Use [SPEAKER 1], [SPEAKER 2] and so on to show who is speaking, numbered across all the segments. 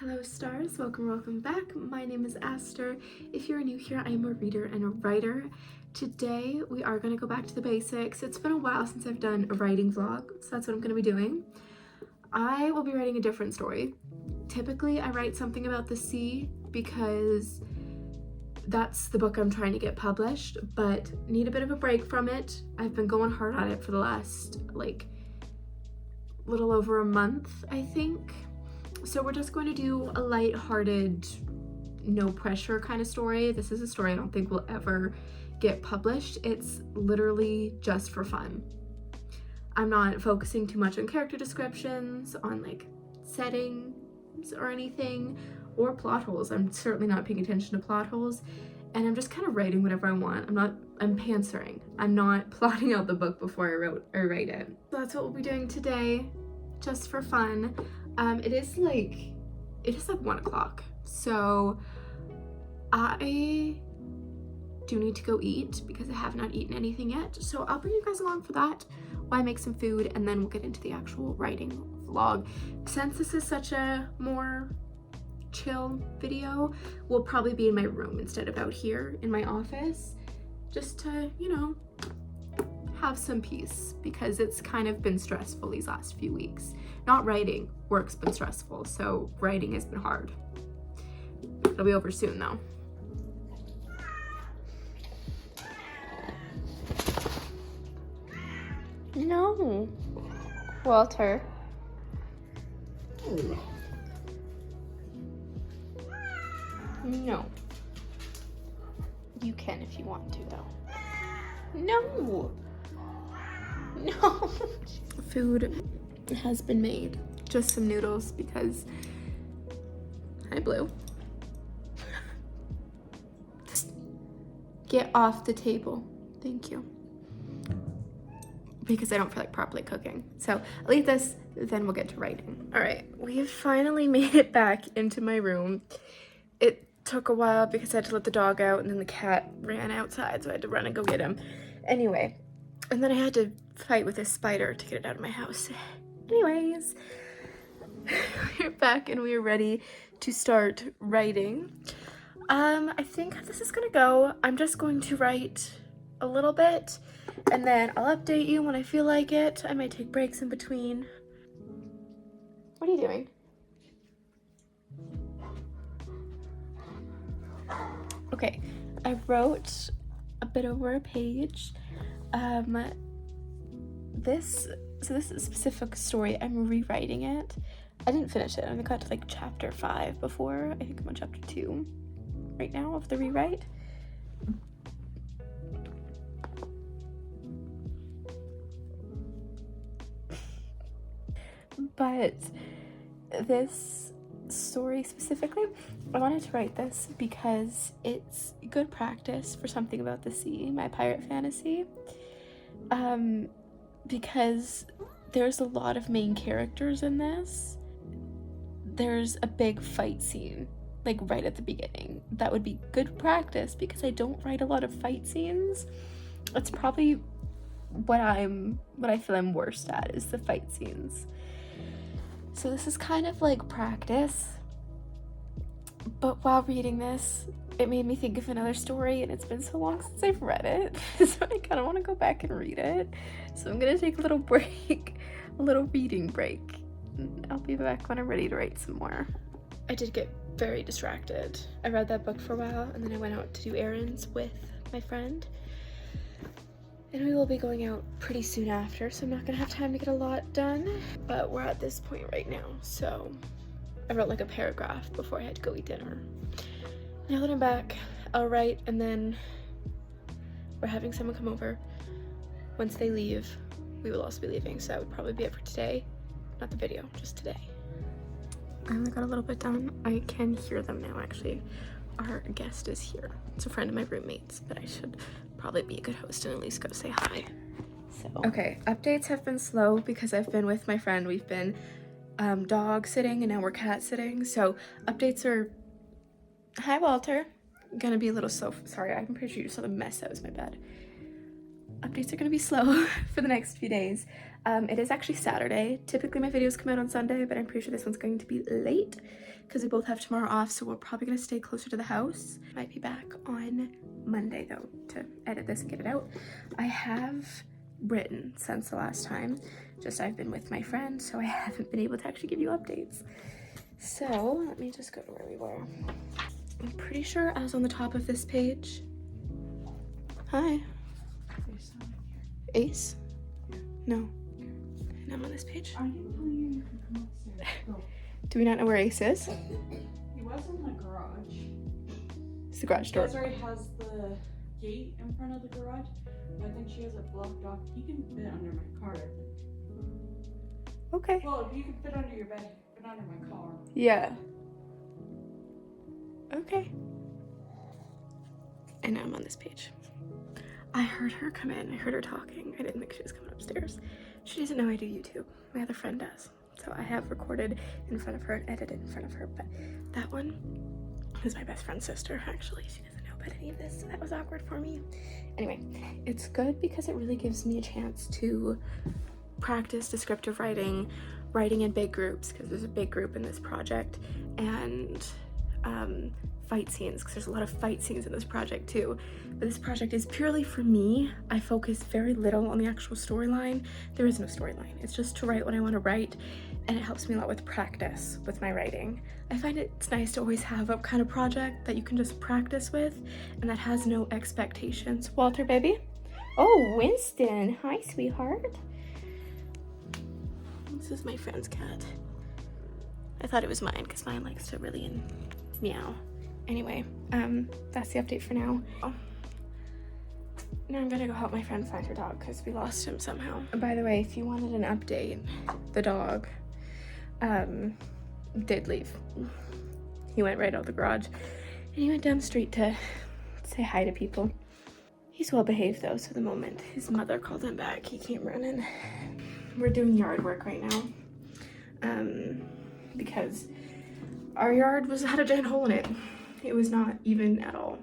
[SPEAKER 1] Hello stars, welcome back. My name is Aster. If you're new here, I am a reader and a writer. Today we are going to go back to the basics. It's been a while since I've done a writing vlog, so that's what I'm going to be doing. I will be writing a different story. Typically I write something about the sea because that's the book I'm trying to get published, but need a bit of a break from it. I've been going hard at it for the last little over a month, I think. So we're just going to do a light-hearted, no pressure kind of story. This is a story I don't think will ever get published. It's literally just for fun. I'm not focusing too much on character descriptions, on settings or anything, or plot holes. I'm certainly not paying attention to plot holes, and I'm just kind of writing whatever I want. I'm pantsering. I'm not plotting out the book before I write it. So that's what we'll be doing today, just for fun. It is like 1 o'clock, so I do need to go eat because I have not eaten anything yet. So I'll bring you guys along for that while I make some food, and then we'll get into the actual writing vlog. Since this is such a more chill video, we'll probably be in my room instead of out here in my office, just to, you know, have some peace, because it's kind of been stressful these last few weeks. Not writing, work's been stressful, so writing has been hard. It'll be over soon though. No, Walter. No. You can if you want to though. No. No. Food has been made. Just some noodles because hi Blue. Get off the table. Thank you. Because I don't feel like properly cooking. So I'll eat this, then we'll get to writing. All right, we've finally made it back into my room. It took a while because I had to let the dog out, and then the cat ran outside, so I had to run and go get him. Anyway, and then I had to fight with this spider to get it out of my house. Anyways, we're back and we're ready to start writing. I think this is gonna go. I'm just going to write a little bit, and then I'll update you when I feel like it. I might take breaks in between. What are you doing? Okay, I wrote a bit over a page. This is a specific story. I'm rewriting it. I didn't finish it. I got to chapter 5 before. I think I'm on chapter 2 right now of the rewrite. But this story specifically, I wanted to write this because it's good practice for something about the sea, my pirate fantasy. Because there's a lot of main characters in this. There's a big fight scene, right at the beginning. That would be good practice because I don't write a lot of fight scenes. It's probably what I feel I'm worst at, is the fight scenes. So this is kind of like practice. But while reading this, it made me think of another story, and it's been so long since I've read it, so I kind of want to go back and read it. So I'm gonna take a little break, a little reading break. I'll be back when I'm ready to write some more. I did get very distracted. I read that book for a while, and then I went out to do errands with my friend. And we will be going out pretty soon after, so I'm not gonna have time to get a lot done. But we're at this point right now, so I wrote a paragraph before I had to go eat dinner. Now that I'm back, I'll write, and then we're having someone come over. Once they leave, we will also be leaving, so that would probably be it for today. Not the video, just today. I only got a little bit done. I can hear them now, actually. Our guest is here. It's a friend of my roommate's, but I should probably be a good host and at least go say hi. So okay, updates have been slow because I've been with my friend. We've been dog sitting, and now we're cat sitting, so updates are hi Walter, gonna be a little slow. Sorry, I'm pretty sure you saw the mess that was my bed. updates are gonna be slow for the next few days. It is actually Saturday. Typically my videos come out on Sunday, but I'm pretty sure this one's going to be late because we both have tomorrow off, so we're probably gonna stay closer to the house. Might be back on Monday though to edit this and get it out. I have written since the last time, just I've been with my friend, so I haven't been able to actually give you updates. So let me just go to where we were. I'm pretty sure I was on the top of this page. Hi. Ace? No. And I'm on this page.
[SPEAKER 2] I didn't tell you you could come upstairs. Go.
[SPEAKER 1] Do we not know where Ace is?
[SPEAKER 2] He was in the garage.
[SPEAKER 1] It's the garage door.
[SPEAKER 2] Desiree has the gate in front of the garage. I think she has it blocked off. He can fit under my car, I think.
[SPEAKER 1] Okay.
[SPEAKER 2] Well, if you can fit under your bed, fit under my car.
[SPEAKER 1] Yeah. Okay. And now I'm on this page. I heard her come in. I heard her talking. I didn't think she was coming upstairs. She doesn't know I do YouTube. My other friend does. So I have recorded in front of her and edited in front of her. But that one is my best friend's sister, actually. She doesn't know about any of this, so that was awkward for me. Anyway, it's good because it really gives me a chance to practice descriptive writing, writing in big groups, because there's a big group in this project, and fight scenes, because there's a lot of fight scenes in this project too. But this project is purely for me. I focus very little on the actual storyline. There is no storyline. It's just to write what I want to write, and it helps me a lot with practice with my writing. I find it's nice to always have a kind of project that you can just practice with and that has no expectations. Walter, baby. Oh, Winston. Hi, sweetheart. This is my friend's cat. I thought it was mine because mine likes to really meow. Anyway, that's the update for now. Now I'm gonna go help my friend find her dog because we lost him somehow. By the way, if you wanted an update, the dog did leave. He went right out the garage and he went down the street to say hi to people. He's well behaved though, so the moment his mother called him back, he came running. We're doing yard work right now because our yard had a giant hole in it. It was not even at all.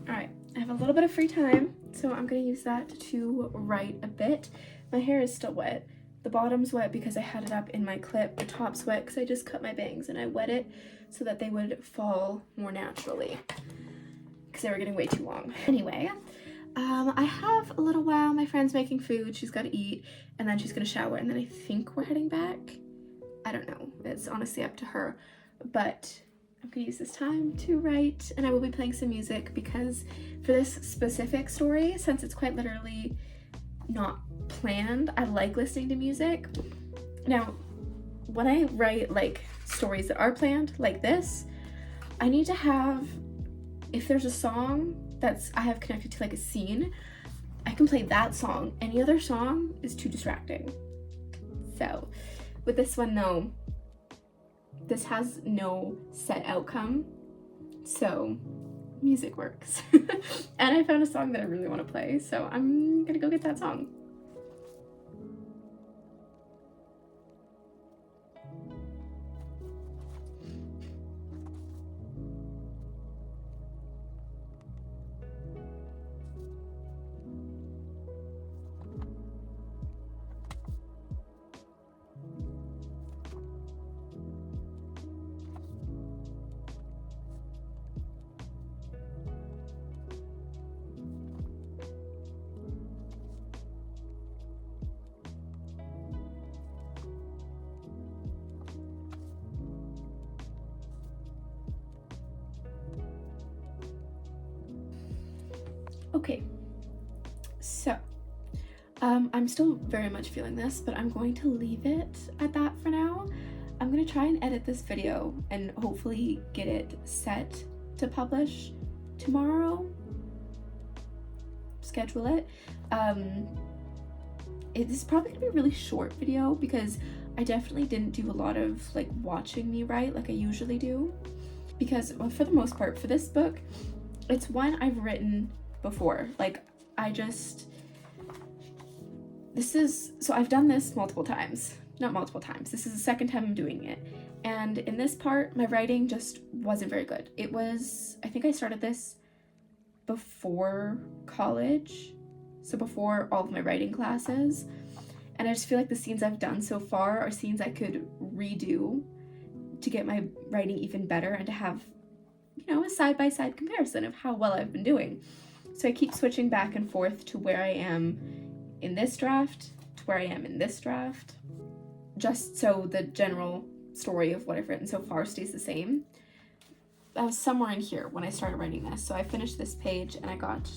[SPEAKER 1] All right, I have a little bit of free time, so I'm gonna use that to write a bit. My hair is still wet. The bottom's wet because I had it up in my clip. The top's wet because I just cut my bangs and I wet it so that they would fall more naturally because they were getting way too long. Anyway, I have a little while. My friend's making food. She's got to eat, and then she's gonna shower, and then I think we're heading back. I don't know. It's honestly up to her, but I'm gonna use this time to write, and I will be playing some music because for this specific story, since it's quite literally not planned, I like listening to music. Now, when I write like stories that are planned, like this, I need to have, if there's a song I have connected to like a scene, I can play that song. Any other song is too distracting. So with this one though, this has no set outcome, so music works. And I found a song that I really want to play, so I'm gonna go get that song. Okay, so I'm still very much feeling this, but I'm going to leave it at that for now. I'm gonna try and edit this video and hopefully get it set to publish tomorrow. Schedule it. It's probably gonna be a really short video because I definitely didn't do a lot of like watching me write like I usually do, because well, for the most part for this book, it's one I've written before. Like I've done this multiple times. Not multiple times. This is the second time I'm doing it. And in this part, my writing just wasn't very good. I think I started this before college, so before all of my writing classes. And I just feel like the scenes I've done so far are scenes I could redo to get my writing even better and to have, you know, a side-by-side comparison of how well I've been doing. So I keep switching back and forth to where I am in this draft to where I am in this draft, just so the general story of what I've written so far stays the same. I was somewhere in here when I started writing this, so I finished this page and I got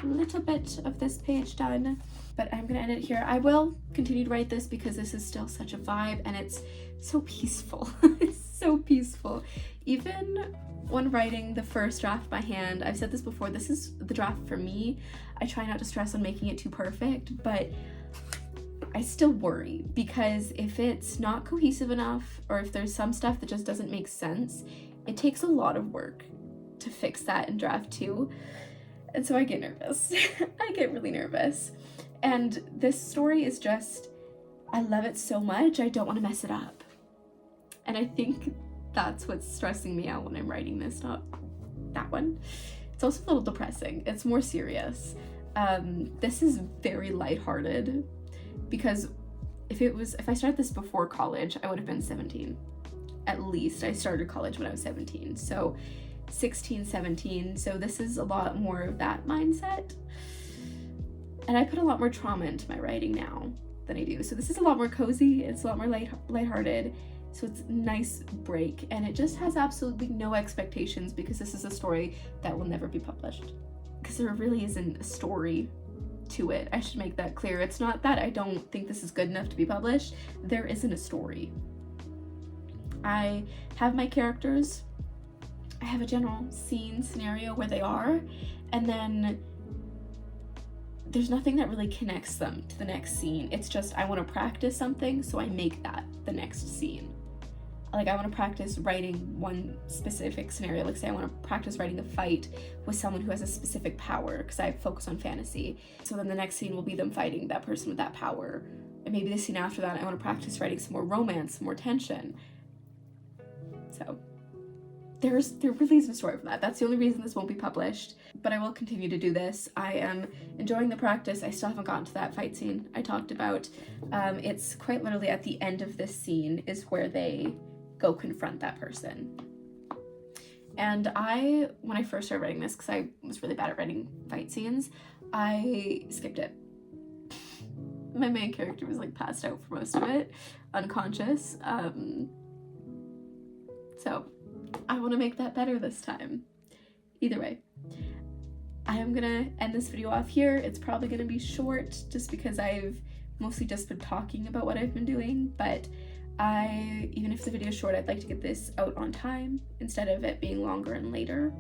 [SPEAKER 1] a little bit of this page done, but I'm gonna end it here. I will continue to write this because this is still such a vibe and it's so peaceful. It's so peaceful. Even when writing the first draft by hand, I've said this before, this is the draft for me. I try not to stress on making it too perfect, but I still worry because if it's not cohesive enough or if there's some stuff that just doesn't make sense, it takes a lot of work to fix that in draft 2. And so I get nervous. I get really nervous. And this story is just, I love it so much, I don't want to mess it up. And I think that's what's stressing me out when I'm writing this, not that one. It's also a little depressing. It's more serious. This is very lighthearted because if I started this before college, I would have been 17. At least I started college when I was 17. So 16, 17. So this is a lot more of that mindset. And I put a lot more trauma into my writing now than I do. So this is a lot more cozy. It's a lot more lighthearted. So it's a nice break. And it just has absolutely no expectations because this is a story that will never be published. Because there really isn't a story to it. I should make that clear. It's not that I don't think this is good enough to be published. There isn't a story. I have my characters. I have a general scene scenario where they are, and then there's nothing that really connects them to the next scene. It's just I want to practice something, so I make that the next scene. Like I want to practice writing one specific scenario. Like say I want to practice writing a fight with someone who has a specific power because I focus on fantasy. So then the next scene will be them fighting that person with that power. And maybe the scene after that I want to practice writing some more romance, some more tension. So there really isn't a story for that. That's the only reason this won't be published, but I will continue to do this. I am enjoying the practice. I still haven't gotten to that fight scene I talked about. It's quite literally at the end of this scene is where they go confront that person. And when I first started writing this, because I was really bad at writing fight scenes, I skipped it. My main character was like passed out for most of it, unconscious. So I want to make that better this time. Either way, I am gonna end this video off here. It's probably gonna be short just because I've mostly just been talking about what I've been doing, but even if the video is short, I'd like to get this out on time instead of it being longer and later,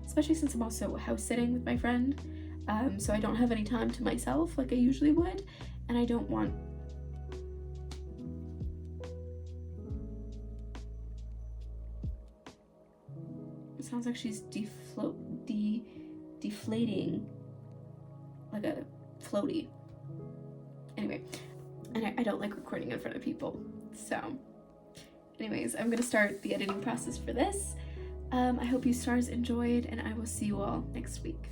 [SPEAKER 1] especially since I'm also house sitting with my friend, so I don't have any time to myself like I usually would, and I don't want it sounds like she's deflating like a floaty. Anyway, and I don't like recording in front of people. So anyways, I'm gonna start the editing process for this. I hope you stars enjoyed and I will see you all next week.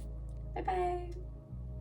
[SPEAKER 1] Bye bye.